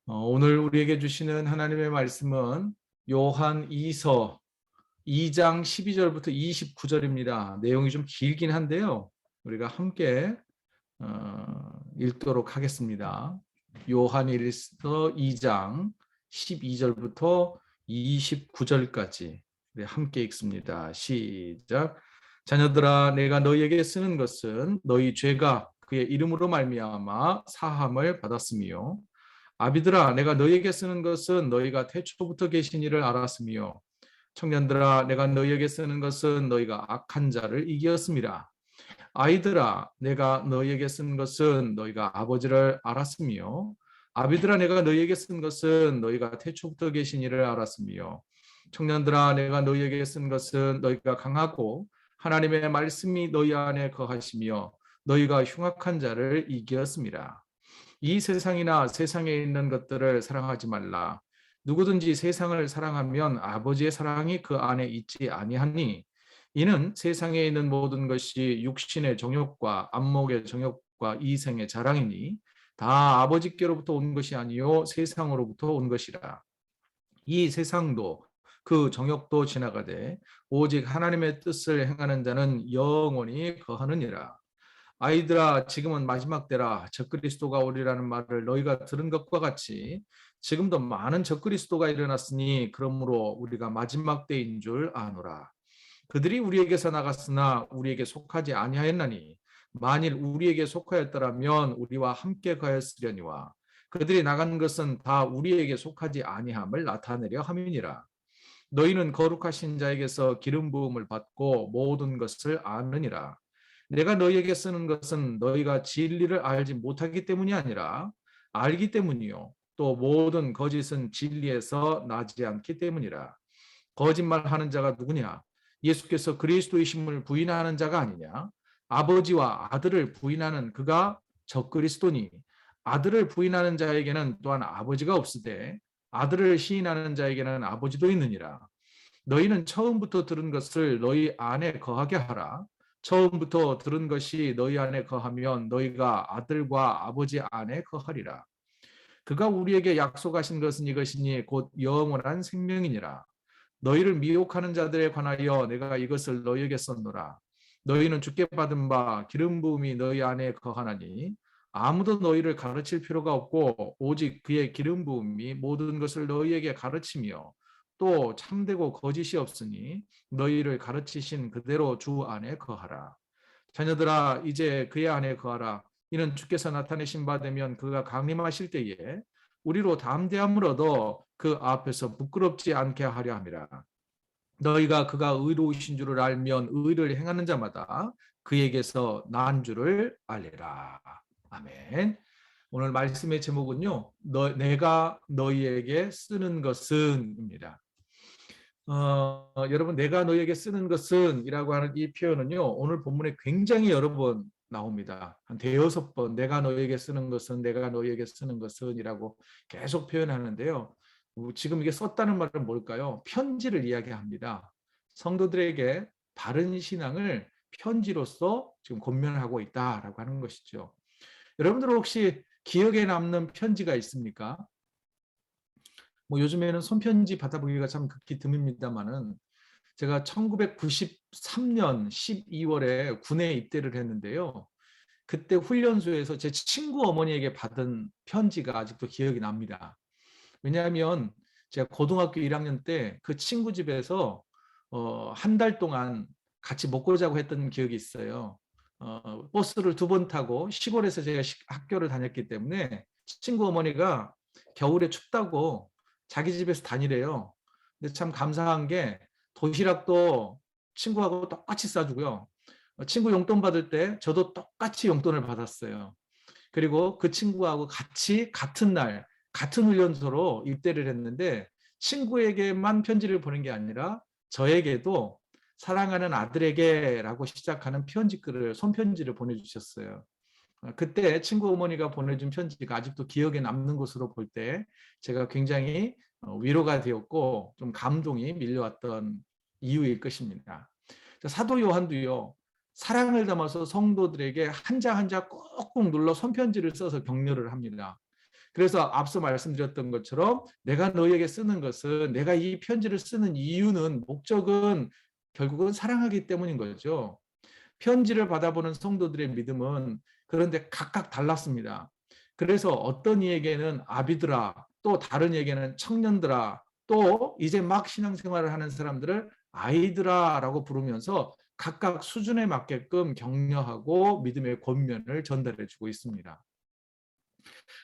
오늘 우리에게 주시는 하나님의 말씀은 요한 2서 2장 12절부터 29절입니다. 내용이 좀 길긴 한데요. 우리가 함께 읽도록 하겠습니다. 요한 1서 2장 12절부터 29절까지 함께 읽습니다. 시작. 자녀들아, 내가 너희에게 쓰는 것은 너희 죄가 그의 이름으로 말미암아 사함을 받았으며, 아비들아, 내가 너희에게 쓰는 것은 너희가 태초부터 계신 이를 알았으며, 청년들아, 내가 너희에게 쓰는 것은 너희가 악한 자를 이기었습니다. 아이들아, 내가 너희에게 쓴 것은 너희가 아버지를 알았으며, 아비들아, 내가 너희에게 쓴 것은 너희가 태초부터 계신 이를 알았으며, 청년들아, 내가 너희에게 쓴 것은 너희가 강하고 하나님의 말씀이 너희 안에 거하시며 너희가 흉악한 자를 이기었습니다. 이 세상이나 세상에 있는 것들을 사랑하지 말라. 누구든지 세상을 사랑하면 아버지의 사랑이 그 안에 있지 아니하니, 이는 세상에 있는 모든 것이 육신의 정욕과 안목의 정욕과 이생의 자랑이니 다 아버지께로부터 온 것이 아니요 세상으로부터 온 것이라. 이 세상도 그 정욕도 지나가되 오직 하나님의 뜻을 행하는 자는 영원히 거하느니라. 아이들아, 지금은 마지막 때라. 적그리스도가 오리라는 말을 너희가 들은 것과 같이 지금도 많은 적그리스도가 일어났으니 그러므로 우리가 마지막 때인 줄 아노라. 그들이 우리에게서 나갔으나 우리에게 속하지 아니하였나니 만일 우리에게 속하였더라면 우리와 함께 거했으려니와 그들이 나간 것은 다 우리에게 속하지 아니함을 나타내려 함이니라. 너희는 거룩하신 자에게서 기름 부음을 받고 모든 것을 아느니라. 내가 너희에게 쓰는 것은 너희가 진리를 알지 못하기 때문이 아니라 알기 때문이요 또 모든 거짓은 진리에서 나지 않기 때문이라. 거짓말하는 자가 누구냐? 예수께서 그리스도이심을 부인하는 자가 아니냐? 아버지와 아들을 부인하는 그가 적그리스도니, 아들을 부인하는 자에게는 또한 아버지가 없으되 아들을 시인하는 자에게는 아버지도 있느니라. 너희는 처음부터 들은 것을 너희 안에 거하게 하라. 처음부터 들은 것이 너희 안에 거하면 너희가 아들과 아버지 안에 거하리라. 그가 우리에게 약속하신 것은 이것이니 곧 영원한 생명이니라. 너희를 미혹하는 자들에 관하여 내가 이것을 너희에게 썼노라. 너희는 주께 받은 바 기름 부음이 너희 안에 거하나니 아무도 너희를 가르칠 필요가 없고 오직 그의 기름 부음이 모든 것을 너희에게 가르치며 또 참되고 거짓이 없으니 너희를 가르치신 그대로 주 안에 거하라. 자녀들아, 이제 그의 안에 거하라. 이는 주께서 나타내신 바 되면 그가 강림하실 때에 우리로 담대함을 얻어 그 앞에서 부끄럽지 않게 하려 함이라. 너희가 그가 의로우신 줄을 알면 의를 행하는 자마다 그에게서 난 줄을 알리라. 아멘. 오늘 말씀의 제목은요, 내가 너희에게 쓰는 것은입니다. 여러분, 내가 너희에게 쓰는 것은 이라고 하는 이 표현은요, 오늘 본문에 굉장히 여러 번 나옵니다. 한 대여섯 번 내가 너희에게 쓰는 것은, 내가 너희에게 쓰는 것은 이라고 계속 표현하는데요. 지금 이게 썼다는 말은 뭘까요? 편지를 이야기합니다. 성도들에게 바른 신앙을 편지로서 지금 권면하고 있다라고 하는 것이죠. 여러분들 혹시 기억에 남는 편지가 있습니까? 뭐 요즘에는 손편지 받아보기가 참 극히 드뭅니다만은 제가 1993년 12월에 군에 입대를 했는데요. 그때 훈련소에서 제 친구 어머니에게 받은 편지가 아직도 기억이 납니다. 왜냐하면 제가 고등학교 1학년 때 그 친구 집에서 한 달 동안 같이 먹고 자고 했던 기억이 있어요. 버스를 2번 타고 시골에서 제가 학교를 다녔기 때문에 친구 어머니가 겨울에 춥다고 자기 집에서 다니래요. 근데 참 감사한 게 도시락도 친구하고 똑같이 싸주고요. 친구 용돈 받을 때 저도 똑같이 용돈을 받았어요. 그리고 그 친구하고 같이 같은 날 같은 훈련소로 입대를 했는데 친구에게만 편지를 보낸 게 아니라 저에게도 사랑하는 아들에게라고 시작하는 편지글을 손편지를 보내주셨어요. 그때 친구 어머니가 보내준 편지가 아직도 기억에 남는 것으로 볼 때 제가 굉장히 위로가 되었고 좀 감동이 밀려왔던 이유일 것입니다. 사도 요한도요, 사랑을 담아서 성도들에게 한 장 한 장 꾹꾹 눌러 손편지를 써서 격려를 합니다. 그래서 앞서 말씀드렸던 것처럼 내가 너희에게 쓰는 것은, 내가 이 편지를 쓰는 이유는, 목적은 결국은 사랑하기 때문인 거죠. 편지를 받아보는 성도들의 믿음은 그런데 각각 달랐습니다. 그래서 어떤 이에게는 아비들아, 또 다른 이에게는 청년들아, 또 이제 막 신앙생활을 하는 사람들을 아이들아라고 부르면서 각각 수준에 맞게끔 격려하고 믿음의 권면을 전달해 주고 있습니다.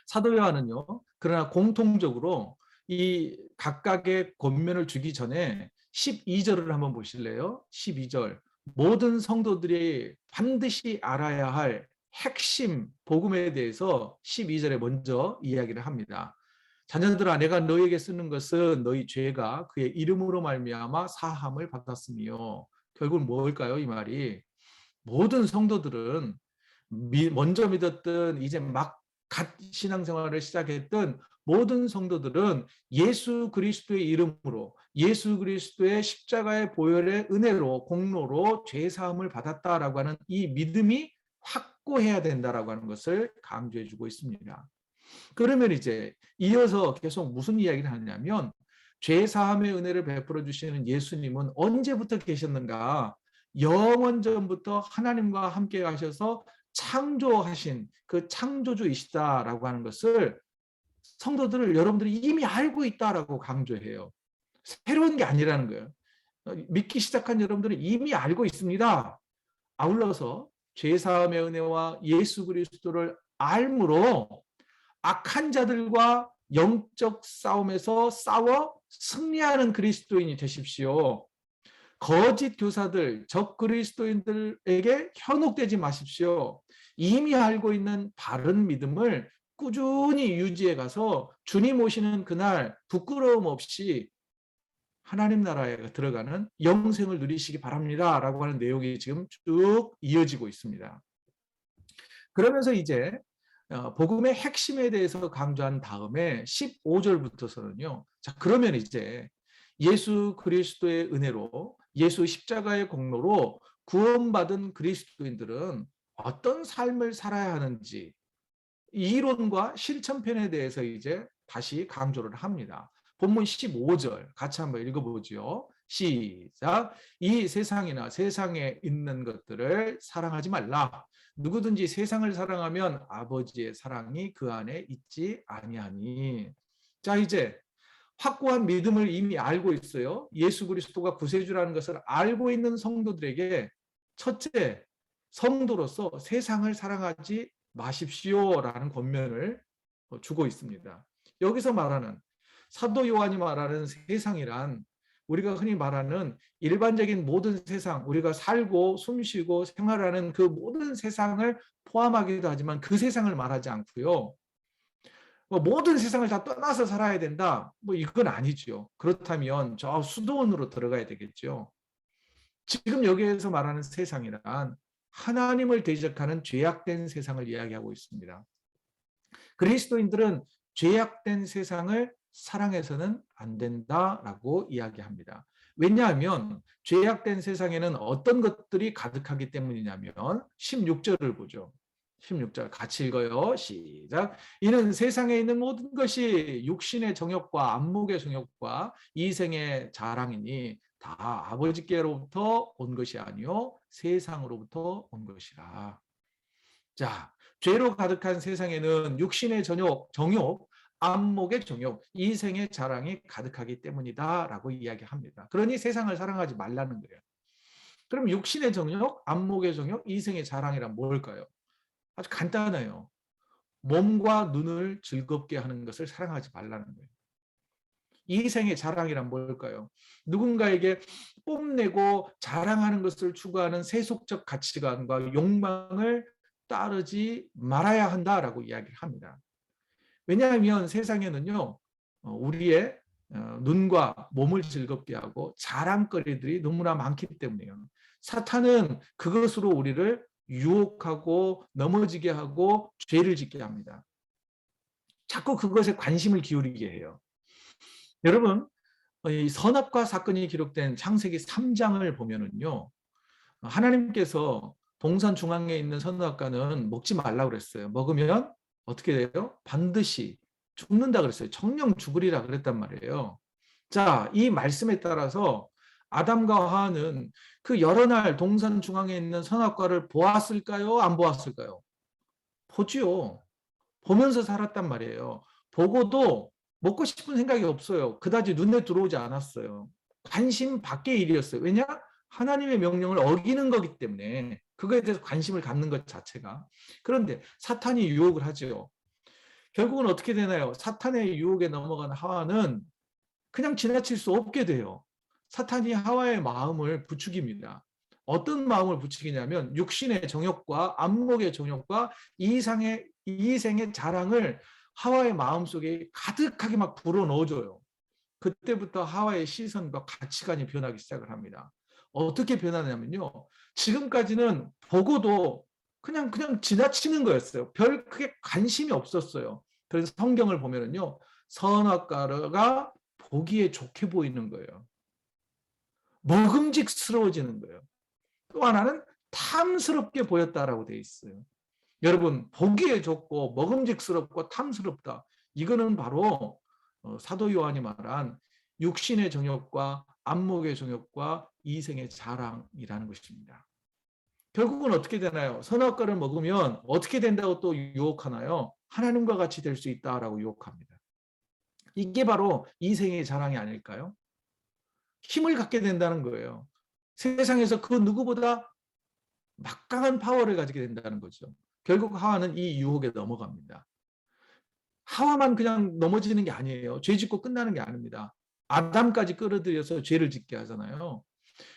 사도 요한은요, 그러나 공통적으로 이 각각의 권면을 주기 전에 12절을 한번 보실래요? 12절. 모든 성도들이 반드시 알아야 할 핵심 복음에 대해서 12절에 먼저 이야기를 합니다. 자녀들아, 내가 너희에게 쓰는 것은 너희 죄가 그의 이름으로 말미암아 사함을 받았으며. 결국 뭘까요? 이 말이 모든 성도들은 먼저 믿었던, 이제 막 갓 신앙생활을 시작했던 모든 성도들은 예수 그리스도의 이름으로, 예수 그리스도의 십자가의 보혈의 은혜로, 공로로 죄 사함을 받았다라고 하는 이 믿음이 확고해야 된다라고 하는 것을 강조해 주고 있습니다. 그러면 이제 이어서 계속 무슨 이야기를 하냐면, 죄 사함의 은혜를 베풀어 주시는 예수님은 언제부터 계셨는가? 영원 전부터 하나님과 함께 가셔서 창조하신 그 창조주이시다라고 하는 것을 성도들을, 여러분들이 이미 알고 있다라고 강조해요. 새로운 게 아니라는 거예요. 믿기 시작한 여러분들은 이미 알고 있습니다. 아울러서 죄사함의 은혜와 예수 그리스도를 알므로 악한 자들과 영적 싸움에서 싸워 승리하는 그리스도인이 되십시오. 거짓 교사들, 적 그리스도인들에게 현혹되지 마십시오. 이미 알고 있는 바른 믿음을 꾸준히 유지해 가서 주님 오시는 그날 부끄러움 없이 하나님 나라에 들어가는 영생을 누리시기 바랍니다. 라고 하는 내용이 지금 쭉 이어지고 있습니다. 그러면서 이제 복음의 핵심에 대해서 강조한 다음에 15절부터서는요. 자, 그러면 이제 예수 그리스도의 은혜로, 예수 십자가의 공로로 구원받은 그리스도인들은 어떤 삶을 살아야 하는지, 이론과 실천편에 대해서 이제 다시 강조를 합니다. 본문 15절 같이 한번 읽어보죠. 시작. 이 세상이나 세상에 있는 것들을 사랑하지 말라. 누구든지 세상을 사랑하면 아버지의 사랑이 그 안에 있지 아니하니. 자, 이제 확고한 믿음을 이미 알고 있어요. 예수 그리스도가 구세주라는 것을 알고 있는 성도들에게 첫째, 성도로서 세상을 사랑하지 마십시오라는 권면을 주고 있습니다. 여기서 말하는, 사도 요한이 말하는 세상이란 우리가 흔히 말하는 일반적인 모든 세상, 우리가 살고 숨쉬고 생활하는 그 모든 세상을 포함하기도 하지만 그 세상을 말하지 않고요. 모든 세상을 다 떠나서 살아야 된다, 이건 아니죠. 그렇다면 저 수도원으로 들어가야 되겠죠. 지금 여기에서 말하는 세상이란 하나님을 대적하는 죄악된 세상을 이야기하고 있습니다. 그리스도인들은 죄악된 세상을 사랑해서는 안 된다라고 이야기합니다. 왜냐하면 죄악된 세상에는 어떤 것들이 가득하기 때문이냐면 16절을 보죠. 16절 같이 읽어요. 시작. 이는 세상에 있는 모든 것이 육신의 정욕과 안목의 정욕과 이생의 자랑이니 다 아버지께로부터 온 것이 아니요 세상으로부터 온 것이라. 자, 죄로 가득한 세상에는 육신의 정욕, 안목의 정욕, 이생의 자랑이 가득하기 때문이다라고 이야기합니다. 그러니 세상을 사랑하지 말라는 거예요. 그럼 육신의 정욕, 안목의 정욕, 이생의 자랑이란 뭘까요? 아주 간단해요. 몸과 눈을 즐겁게 하는 것을 사랑하지 말라는 거예요. 이생의 자랑이란 뭘까요? 누군가에게 뽐내고 자랑하는 것을 추구하는 세속적 가치관과 욕망을 따르지 말아야 한다라고 이야기를 합니다. 왜냐하면 세상에는요, 우리의 눈과 몸을 즐겁게 하고 자랑거리들이 너무나 많기 때문에요. 사탄은 그것으로 우리를 유혹하고 넘어지게 하고 죄를 짓게 합니다. 자꾸 그것에 관심을 기울이게 해요. 여러분, 이 선악과 사건이 기록된 창세기 3장을 보면은요, 하나님께서 동산 중앙에 있는 선악과는 먹지 말라고 그랬어요. 먹으면 어떻게 돼요? 반드시 죽는다 그랬어요. 정령 죽으리라 그랬단 말이에요. 자, 이 말씀에 따라서 아담과 하와는 그 여러 날 동산 중앙에 있는 선악과를 보았을까요? 안 보았을까요? 보지요. 보면서 살았단 말이에요. 보고도 먹고 싶은 생각이 없어요. 그다지 눈에 들어오지 않았어요. 관심 밖의 일이었어요. 왜냐? 하나님의 명령을 어기는 거기 때문에 그거에 대해서 관심을 갖는 것 자체가. 그런데 사탄이 유혹을 하죠. 결국은 어떻게 되나요? 사탄의 유혹에 넘어간 하와는 그냥 지나칠 수 없게 돼요. 사탄이 하와의 마음을 부추깁니다. 어떤 마음을 부추기냐면 육신의 정욕과 안목의 정욕과 이생의 자랑을 하와의 마음속에 가득하게 막 불어넣어줘요. 그때부터 하와의 시선과 가치관이 변하기 시작을 합니다. 어떻게 변하냐면요. 지금까지는 보고도 그냥 지나치는 거였어요. 별 크게 관심이 없었어요. 그래서 성경을 보면은요. 선악과가 보기에 좋게 보이는 거예요. 먹음직스러워지는 거예요. 또 하나는 탐스럽게 보였다라고 되어 있어요. 여러분, 보기에 좋고 먹음직스럽고 탐스럽다. 이거는 바로 사도 요한이 말한 육신의 정욕과 안목의 정욕과 이생의 자랑이라는 것입니다. 결국은 어떻게 되나요? 선악과를 먹으면 어떻게 된다고 또 유혹하나요? 하나님과 같이 될 수 있다라고 유혹합니다. 이게 바로 이생의 자랑이 아닐까요? 힘을 갖게 된다는 거예요. 세상에서 그 누구보다 막강한 파워를 가지게 된다는 거죠. 결국 하와는 이 유혹에 넘어갑니다. 하와만 그냥 넘어지는 게 아니에요. 죄 짓고 끝나는 게 아닙니다. 아담까지 끌어들여서 죄를 짓게 하잖아요.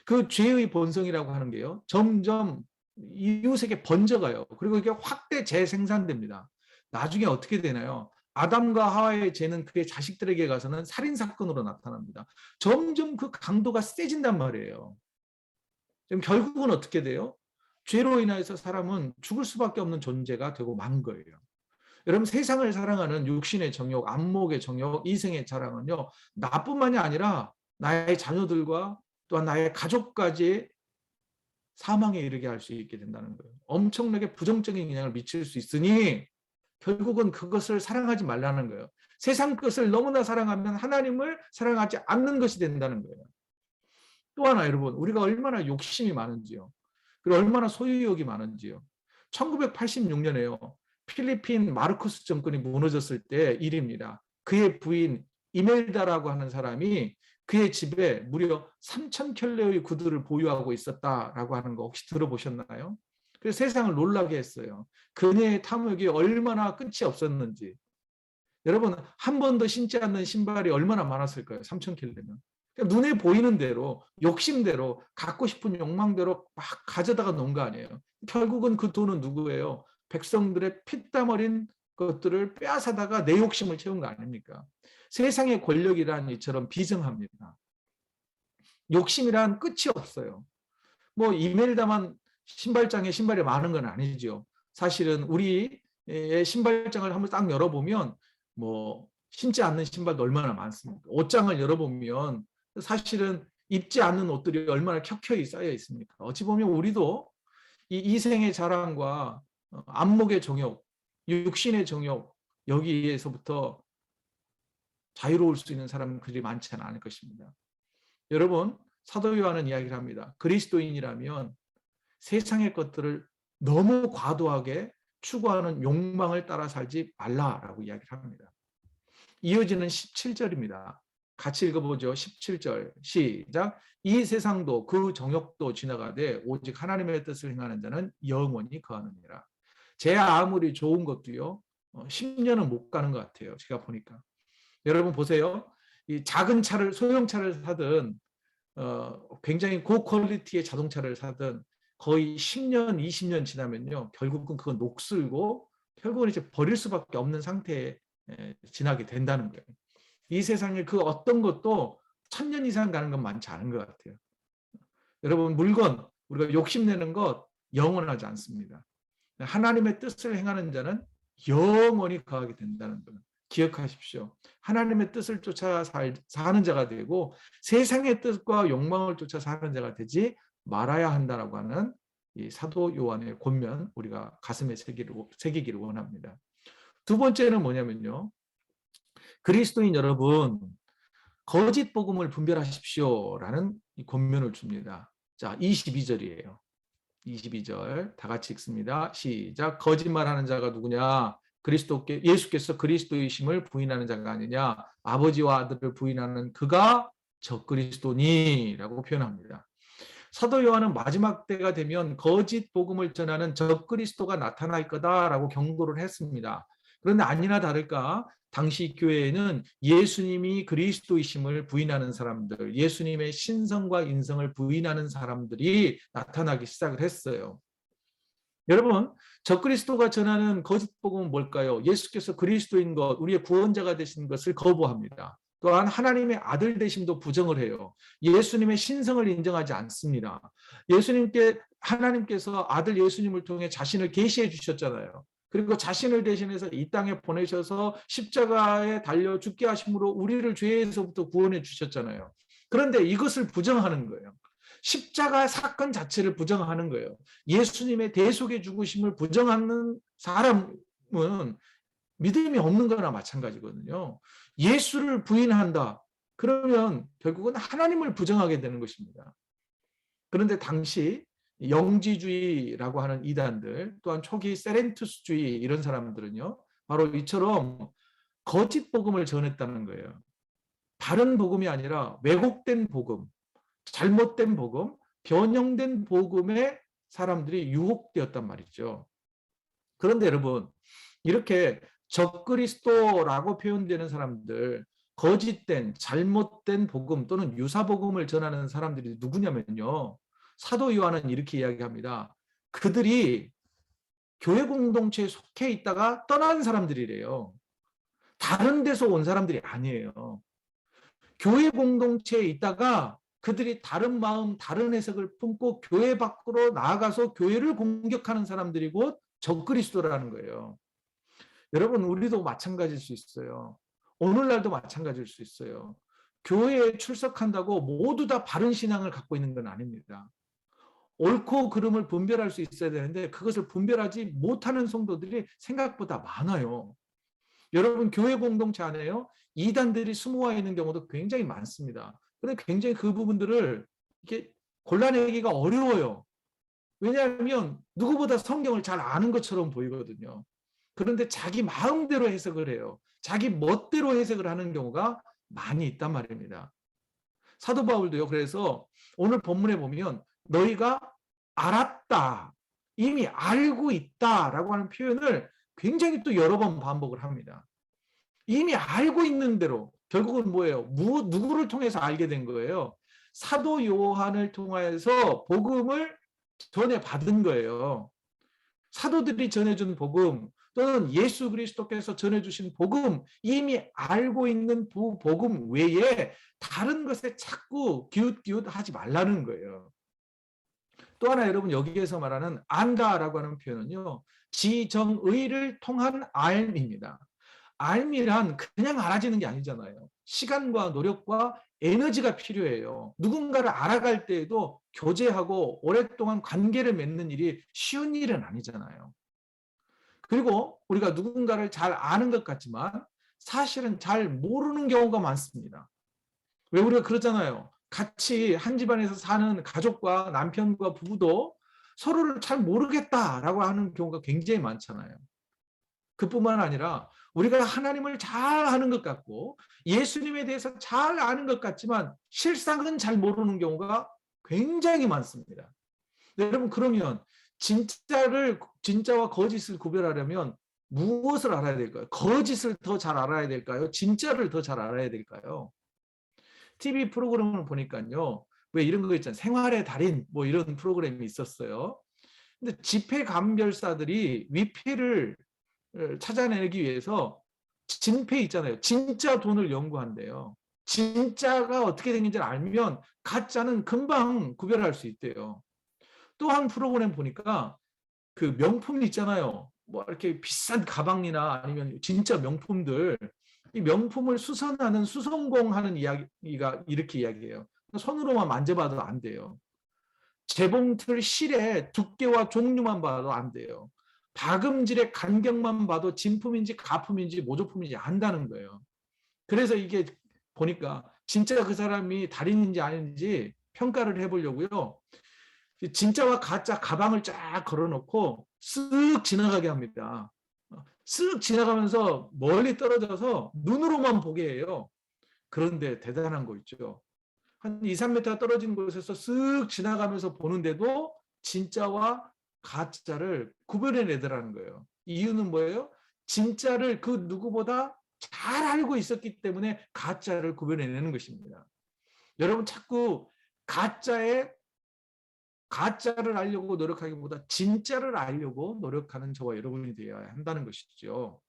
그 죄의 본성이라고 하는 게요. 점점 이웃에게 번져가요. 그리고 이게 확대 재생산됩니다. 나중에 어떻게 되나요? 아담과 하와의 죄는 그의 자식들에게 가서는 살인사건으로 나타납니다. 점점 그 강도가 세진단 말이에요. 지금 결국은 어떻게 돼요? 죄로 인해서 사람은 죽을 수밖에 없는 존재가 되고 만 거예요. 여러분 세상을 사랑하는 육신의 정욕, 안목의 정욕, 이생의 자랑은요. 나뿐만이 아니라 나의 자녀들과 또한 나의 가족까지 사망에 이르게 할 수 있게 된다는 거예요. 엄청나게 부정적인 영향을 미칠 수 있으니 결국은 그것을 사랑하지 말라는 거예요. 세상 것을 너무나 사랑하면 하나님을 사랑하지 않는 것이 된다는 거예요. 또 하나 여러분 우리가 얼마나 욕심이 많은지요. 그리고 얼마나 소유욕이 많은지요. 1986년에요. 필리핀 마르코스 정권이 무너졌을 때 일입니다. 그의 부인 이멜다라고 하는 사람이 그의 집에 무려 3,000켤레의 구두를 보유하고 있었다라고 하는 거 혹시 들어보셨나요? 그래서 세상을 놀라게 했어요. 그녀의 탐욕이 얼마나 끝이 없었는지. 여러분 한 번도 신지 않는 신발이 얼마나 많았을까요? 3,000켤레면. 눈에 보이는 대로 욕심대로 갖고 싶은 욕망대로 막 가져다가 놓은 거 아니에요. 결국은 그 돈은 누구예요? 백성들의 피땀 어린 것들을 빼앗아다가 내 욕심을 채운 거 아닙니까? 세상의 권력이란 이처럼 비정합니다. 욕심이란 끝이 없어요. 뭐 이멜다만 신발장에 신발이 많은 건 아니죠. 사실은 우리의 신발장을 한번 딱 열어보면 뭐 신지 않는 신발도 얼마나 많습니까? 옷장을 열어보면 사실은 입지 않는 옷들이 얼마나 켜켜이 쌓여 있습니까? 어찌 보면 우리도 이 이생의 자랑과 안목의 정욕, 육신의 정욕 여기에서부터 자유로울 수 있는 사람은 그리 많지는 않을 것입니다. 여러분 사도 요한은 이야기를 합니다. 그리스도인이라면 세상의 것들을 너무 과도하게 추구하는 욕망을 따라 살지 말라라고 이야기를 합니다. 이어지는 17절입니다. 같이 읽어보죠. 17절 시작. 이 세상도 그 정욕도 지나가되 오직 하나님의 뜻을 행하는 자는 영원히 거하느니라. 제 아무리 좋은 것도요. 10년은 못 가는 것 같아요. 제가 보니까. 여러분 보세요. 이 작은 차를 소형차를 사든 굉장히 고퀄리티의 자동차를 사든 거의 10년, 20년 지나면요. 결국은 그건 녹슬고 결국은 이제 버릴 수밖에 없는 상태에 지나게 된다는 거예요. 이 세상에 그 어떤 것도 1000년 이상 가는 건 많지 않은 것 같아요. 여러분 물건 우리가 욕심내는 것 영원하지 않습니다. 하나님의 뜻을 행하는 자는 영원히 거하게 된다는 것 기억하십시오. 하나님의 뜻을 쫓아 사는 자가 되고 세상의 뜻과 욕망을 쫓아 사는 자가 되지 말아야 한다라고 하는 이 사도 요한의 권면 우리가 가슴에 새기기를 원합니다. 두 번째는 뭐냐면요. 그리스도인 여러분, 거짓 복음을 분별하십시오라는 권면을 줍니다. 자, 22절이에요. 22절 다 같이 읽습니다. 시작. 거짓말하는 자가 누구냐? 예수께서 그리스도이심을 부인하는 자가 아니냐? 아버지와 아들을 부인하는 그가 적그리스도니라고 표현합니다. 사도 요한은 마지막 때가 되면 거짓 복음을 전하는 적그리스도가 나타날 거다라고 경고를 했습니다. 그런데 아니나 다를까 당시 교회에는 예수님이 그리스도이심을 부인하는 사람들, 예수님의 신성과 인성을 부인하는 사람들이 나타나기 시작을 했어요. 여러분, 적그리스도가 전하는 거짓 복음은 뭘까요? 예수께서 그리스도인 것, 우리의 구원자가 되신 것을 거부합니다. 또한 하나님의 아들 되심도 부정을 해요. 예수님의 신성을 인정하지 않습니다. 하나님께서 아들 예수님을 통해 자신을 계시해 주셨잖아요. 그리고 자신을 대신해서 이 땅에 보내셔서 십자가에 달려 죽게 하심으로 우리를 죄에서부터 구원해 주셨잖아요. 그런데 이것을 부정하는 거예요. 십자가 사건 자체를 부정하는 거예요. 예수님의 대속의 죽으심을 부정하는 사람은 믿음이 없는 거나 마찬가지거든요. 예수를 부인한다. 그러면 결국은 하나님을 부정하게 되는 것입니다. 그런데 당시 영지주의라고 하는 이단들, 또한 초기 세렌투스주의 이런 사람들은요, 바로 이처럼 거짓 복음을 전했다는 거예요. 다른 복음이 아니라 왜곡된 복음, 잘못된 복음, 변형된 복음에 사람들이 유혹되었단 말이죠. 그런데 여러분, 이렇게 적그리스도라고 표현되는 사람들, 거짓된 잘못된 복음 또는 유사복음을 전하는 사람들이 누구냐면요, 사도 요한은 이렇게 이야기합니다. 그들이 교회 공동체에 속해 있다가 떠난 사람들이래요. 다른 데서 온 사람들이 아니에요. 교회 공동체에 있다가 그들이 다른 마음, 다른 해석을 품고 교회 밖으로 나아가서 교회를 공격하는 사람들이 곧 적그리스도라는 거예요. 여러분, 우리도 마찬가지일 수 있어요. 오늘날도 마찬가지일 수 있어요. 교회에 출석한다고 모두 다 바른 신앙을 갖고 있는 건 아닙니다. 옳고 그름을 분별할 수 있어야 되는데 그것을 분별하지 못하는 성도들이 생각보다 많아요. 여러분, 교회 공동체 안에요, 이단들이 숨어와 있는 경우도 굉장히 많습니다. 그런데 굉장히 그 부분들을 이렇게 골라내기가 어려워요. 왜냐하면 누구보다 성경을 잘 아는 것처럼 보이거든요. 그런데 자기 마음대로 해석을 해요. 자기 멋대로 해석을 하는 경우가 많이 있단 말입니다. 사도 바울도요. 그래서 오늘 본문에 보면 너희가 알았다, 이미 알고 있다라고 하는 표현을 굉장히 또 여러 번 반복을 합니다. 이미 알고 있는 대로 결국은 뭐예요? 누구를 통해서 알게 된 거예요? 사도 요한을 통해서 복음을 전해 받은 거예요. 사도들이 전해준 복음 또는 예수 그리스도께서 전해주신 복음, 이미 알고 있는 복음 외에 다른 것에 자꾸 기웃기웃하지 말라는 거예요. 또 하나 여러분, 여기에서 말하는 안다라고 하는 표현은요, 지정의를 통한 알입니다. 알미란 그냥 알아지는 게 아니잖아요. 시간과 노력과 에너지가 필요해요. 누군가를 알아갈 때에도 교제하고 오랫동안 관계를 맺는 일이 쉬운 일은 아니잖아요. 그리고 우리가 누군가를 잘 아는 것 같지만 사실은 잘 모르는 경우가 많습니다. 왜 우리가 그러잖아요. 같이 한 집안에서 사는 가족과 남편과 부부도 서로를 잘 모르겠다라고 하는 경우가 굉장히 많잖아요. 그뿐만 아니라 우리가 하나님을 잘 아는 것 같고 예수님에 대해서 잘 아는 것 같지만 실상은 잘 모르는 경우가 굉장히 많습니다. 여러분, 그러면 진짜와 거짓을 구별하려면 무엇을 알아야 될까요? 거짓을 더 잘 알아야 될까요? 진짜를 더 잘 알아야 될까요? TV 프로그램을 보니까요, 왜 이런 거 있잖아요. 생활의 달인 뭐 이런 프로그램이 있었어요. 근데 지폐감별사들이 위패를 찾아내기 위해서 진폐 있잖아요. 진짜 돈을 연구한대요. 진짜가 어떻게 생긴지를 알면 가짜는 금방 구별할 수 있대요. 또 한 프로그램 보니까 그 명품 있잖아요. 뭐 이렇게 비싼 가방이나 아니면 진짜 명품들, 이 명품을 수선하는 수선공하는 이야기가 이렇게 이야기해요. 손으로만 만져봐도 안 돼요. 재봉틀 실의 두께와 종류만 봐도 안 돼요. 박음질의 간격만 봐도 진품인지 가품인지 모조품인지 안다는 거예요. 그래서 이게 보니까 진짜 그 사람이 달인인지 아닌지 평가를 해보려고요. 진짜와 가짜 가방을 쫙 걸어놓고 쓱 지나가게 합니다. 쓱 지나가면서 멀리 떨어져서 눈으로만 보게 해요. 그런데 대단한 거 있죠. 한 2, 3m 떨어진 곳에서 쓱 지나가면서 보는데도 진짜와 가짜를 구별해내더라는 거예요. 이유는 뭐예요? 진짜를 그 누구보다 잘 알고 있었기 때문에 가짜를 구별해내는 것입니다. 여러분 자꾸 가짜를 알려고 노력하기보다 진짜를 알려고 노력하는 저와 여러분이 되어야 한다는 것이죠.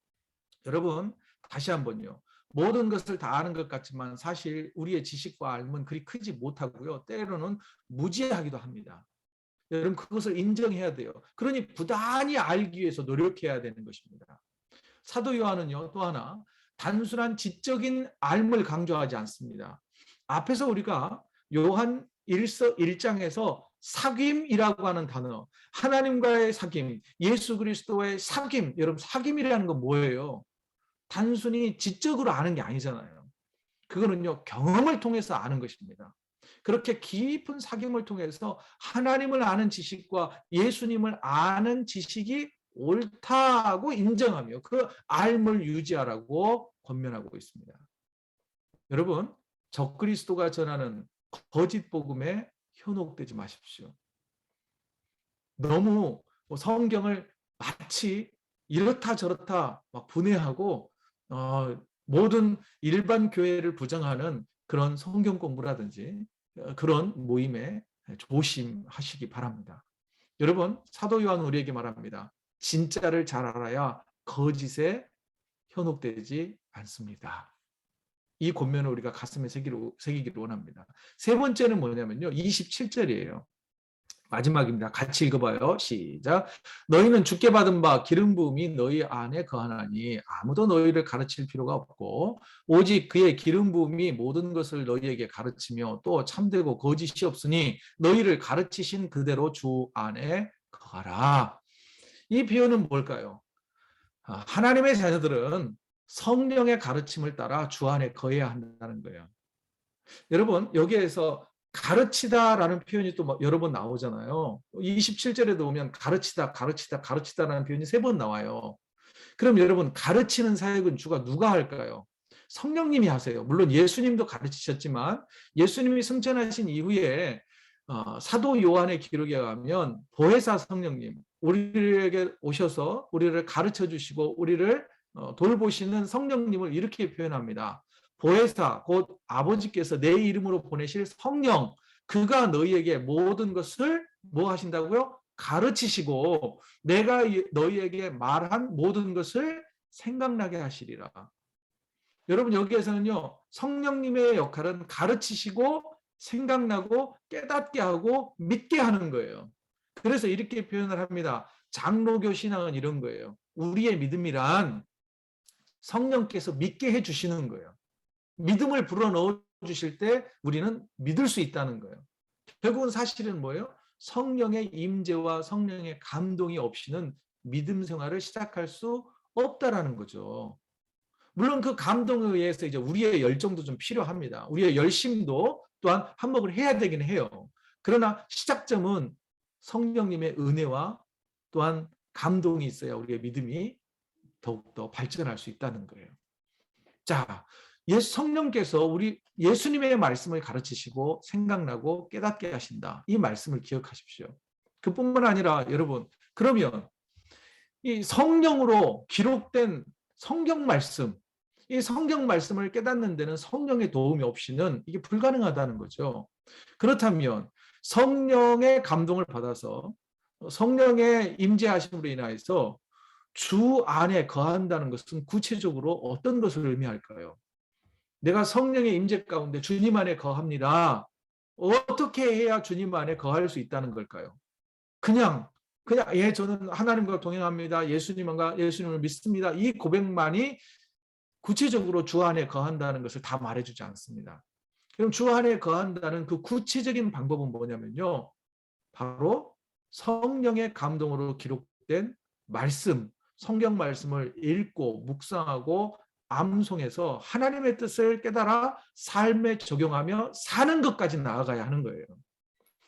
여러분 다시 한번요. 모든 것을 다 아는 것 같지만 사실 우리의 지식과 알은 그리 크지 못하고요. 때로는 무지하기도 합니다. 여러분 그것을 인정해야 돼요. 그러니 부단히 알기 위해서 노력해야 되는 것입니다. 사도 요한은요. 또 하나 단순한 지적인 알을 강조하지 않습니다. 앞에서 우리가 요한 1장에서 사귐이라고 하는 단어, 하나님과의 사귐, 예수 그리스도의 사귐, 여러분 사귐이라는 건 뭐예요? 단순히 지적으로 아는 게 아니잖아요. 그거는요, 경험을 통해서 아는 것입니다. 그렇게 깊은 사귐을 통해서 하나님을 아는 지식과 예수님을 아는 지식이 옳다고 인정하며 그 알을 유지하라고 권면하고 있습니다. 여러분, 적그리스도가 전하는 거짓 복음에 현혹되지 마십시오. 너무 성경을 마치 이렇다 저렇다 막 분해하고 모든 일반 교회를 부정하는 그런 성경 공부라든지 그런 모임에 조심하시기 바랍니다. 여러분 사도 요한은 우리에게 말합니다. 진짜를 잘 알아야 거짓에 현혹되지 않습니다. 이 권면을 우리가 가슴에 새기기를 원합니다. 세 번째는 뭐냐면요. 27절이에요. 마지막입니다. 같이 읽어봐요. 시작. 너희는 주께 받은 바 기름 부음이 너희 안에 거하나니 아무도 너희를 가르칠 필요가 없고 오직 그의 기름 부음이 모든 것을 너희에게 가르치며 또 참되고 거짓이 없으니 너희를 가르치신 그대로 주 안에 거하라. 이 표현은 뭘까요? 하나님의 자녀들은 성령의 가르침을 따라 주 안에 거해야 한다는 거예요. 여러분 여기에서 가르치다라는 표현이 또 여러 번 나오잖아요. 27절에도 보면 가르치다라는 표현이 3번 나와요. 그럼 여러분 가르치는 사역은 주가 누가 할까요? 성령님이 하세요. 물론 예수님도 가르치셨지만 예수님이 승천하신 이후에 사도 요한의 기록에 가면 보혜사 성령님 우리에게 오셔서 우리를 가르쳐 주시고 우리를 돌보시는 성령님을 이렇게 표현합니다. 보혜사 곧 아버지께서 내 이름으로 보내실 성령 그가 너희에게 모든 것을 뭐 하신다고요? 가르치시고 내가 너희에게 말한 모든 것을 생각나게 하시리라. 여러분 여기에서는요. 성령님의 역할은 가르치시고 생각나고 깨닫게 하고 믿게 하는 거예요. 그래서 이렇게 표현을 합니다. 장로교 신앙은 이런 거예요. 우리의 믿음이란 성령께서 믿게 해주시는 거예요. 믿음을 불어넣어 주실 때 우리는 믿을 수 있다는 거예요. 결국은 사실은 뭐예요? 성령의 임재와 성령의 감동이 없이는 믿음 생활을 시작할 수 없다라는 거죠. 물론 그 감동에 의해서 이제 우리의 열정도 좀 필요합니다. 우리의 열심도 또한 한몫을 해야 되긴 해요. 그러나 시작점은 성령님의 은혜와 또한 감동이 있어야 우리의 믿음이 더욱더 발전할 수 있다는 거예요. 자, 성령께서 우리 예수님의 말씀을 가르치시고 생각나고 깨닫게 하신다. 이 말씀을 기억하십시오. 그뿐만 아니라 여러분, 그러면 이 성령으로 기록된 성경 말씀, 이 성경 말씀을 깨닫는 데는 성령의 도움이 없이는 이게 불가능하다는 거죠. 그렇다면 성령의 감동을 받아서 성령의 임재하심으로 인하여서 주 안에 거한다는 것은 구체적으로 어떤 것을 의미할까요? 내가 성령의 임재 가운데 주님 안에 거합니다. 어떻게 해야 주님 안에 거할 수 있다는 걸까요? 그냥 예 저는 하나님과 동행합니다. 예수님을 믿습니다. 이 고백만이 구체적으로 주 안에 거한다는 것을 다 말해주지 않습니다. 그럼 주 안에 거한다는 그 구체적인 방법은 뭐냐면요. 바로 성령의 감동으로 기록된 말씀, 성경 말씀을 읽고 묵상하고 암송해서 하나님의 뜻을 깨달아 삶에 적용하며 사는 것까지 나아가야 하는 거예요.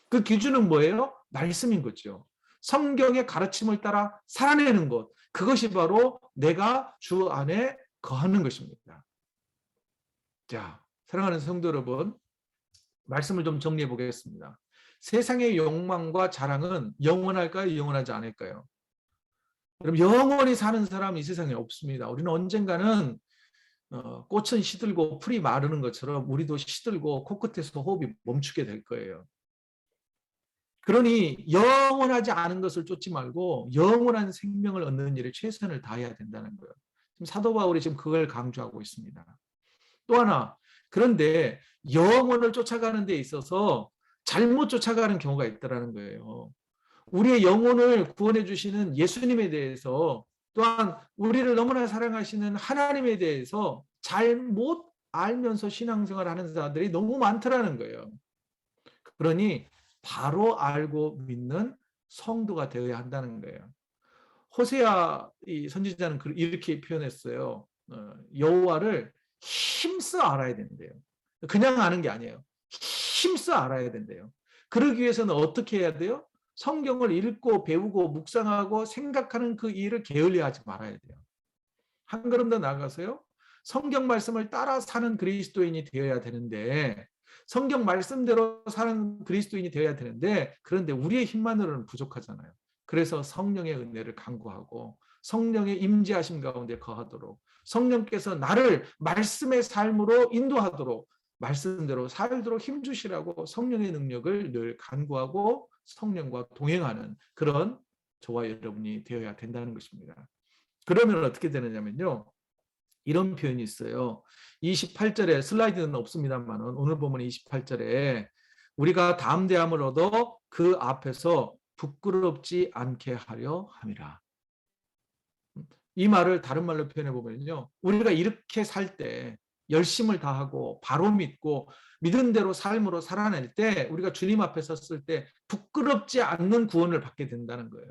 그 기준은 뭐예요? 말씀인 거죠. 성경의 가르침을 따라 살아내는 것. 그것이 바로 내가 주 안에 거하는 것입니다. 자, 사랑하는 성도 여러분, 말씀을 좀 정리해 보겠습니다. 세상의 욕망과 자랑은 영원할까요? 영원하지 않을까요? 여러분, 영원히 사는 사람이 이 세상에 없습니다. 우리는 언젠가는 꽃은 시들고 풀이 마르는 것처럼 우리도 시들고 코끝에서 호흡이 멈추게 될 거예요. 그러니 영원하지 않은 것을 쫓지 말고 영원한 생명을 얻는 일에 최선을 다해야 된다는 거예요. 지금 사도 바울이 지금 그걸 강조하고 있습니다. 또 하나, 그런데 영혼을 쫓아가는 데 있어서 잘못 쫓아가는 경우가 있다는 거예요. 우리의 영혼을 구원해 주시는 예수님에 대해서, 또한 우리를 너무나 사랑하시는 하나님에 대해서 잘못 알면서 신앙생활을 하는 사람들이 너무 많더라는 거예요. 그러니 바로 알고 믿는 성도가 되어야 한다는 거예요. 호세아 선지자는 이렇게 표현했어요. 여호와를 힘써 알아야 된대요. 그냥 아는 게 아니에요. 힘써 알아야 된대요. 그러기 위해서는 어떻게 해야 돼요? 성경을 읽고 배우고 묵상하고 생각하는 그 일을 게을리하지 말아야 돼요. 한 걸음 더 나아가서요. 성경 말씀을 따라 사는 그리스도인이 되어야 되는데, 성경 말씀대로 사는 그리스도인이 되어야 되는데, 그런데 우리의 힘만으로는 부족하잖아요. 그래서 성령의 은혜를 간구하고 성령의 임재하심 가운데 거하도록, 성령께서 나를 말씀의 삶으로 인도하도록, 말씀대로 살도록 힘주시라고 성령의 능력을 늘 간구하고 성령과 동행하는 그런 저와 여러분이 되어야 된다는 것입니다. 그러면 어떻게 되느냐면요. 이런 표현이 있어요. 28절에, 슬라이드는 없습니다만 오늘 보면 28절에 우리가 담대함을 얻어 그 앞에서 부끄럽지 않게 하려 함이라. 이 말을 다른 말로 표현해 보면요. 우리가 이렇게 살 때, 열심을 다하고 바로 믿고 믿은 대로 삶으로 살아낼 때, 우리가 주님 앞에 섰을 때 부끄럽지 않는 구원을 받게 된다는 거예요.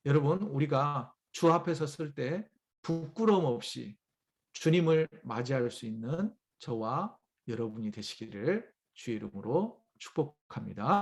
여러분, 우리가 주 앞에 섰을 때 부끄러움 없이 주님을 맞이할 수 있는 저와 여러분이 되시기를 주의 이름으로 축복합니다.